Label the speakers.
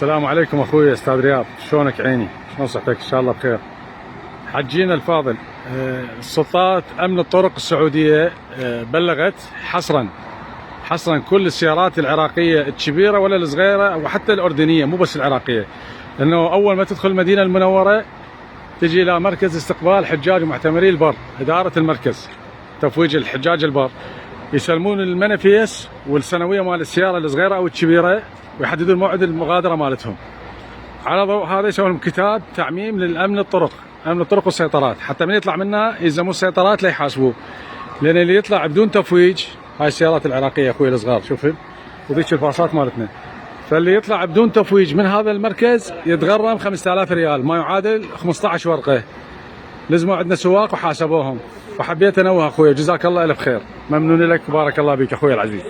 Speaker 1: السلام عليكم اخوي استاذ رياض، شلونك عيني؟ شلون صحتك؟ ان شاء الله بخير. حجينا الفاضل، السلطات امن الطرق السعوديه بلغت حصرا كل السيارات العراقيه الكبيره ولا الصغيره وحتى الاردنيه، مو بس العراقيه، لانه اول ما تدخل المدينه المنوره تجي الى مركز استقبال حجاج ومعتمري البر، اداره المركز تفويج الحجاج البر، يسلمون المنافيس والسنويه مال السياره الصغيره او الكبيره ويحددون موعد المغادره مالتهم. على ضوء هذا يسوون لهم كتاب تعميم للامن الطرق، امن الطرق والسيطرات، حتى من يطلع منها يلزمون السيطرات لا يحاسبوه، لان اللي يطلع بدون تفويج، هاي السيارات العراقيه اخوي الصغار شوفهم وذيك الباصات مالتنا، فاللي يطلع بدون تفويج من هذا المركز يتغرم 5000 ريال، ما يعادل 15 ورقه. لزموا عندنا سواق وحاسبوهم. فحبيت انوه اخوي، جزاك الله الف خير، ممنون لك، بارك الله بك اخوي العزيز.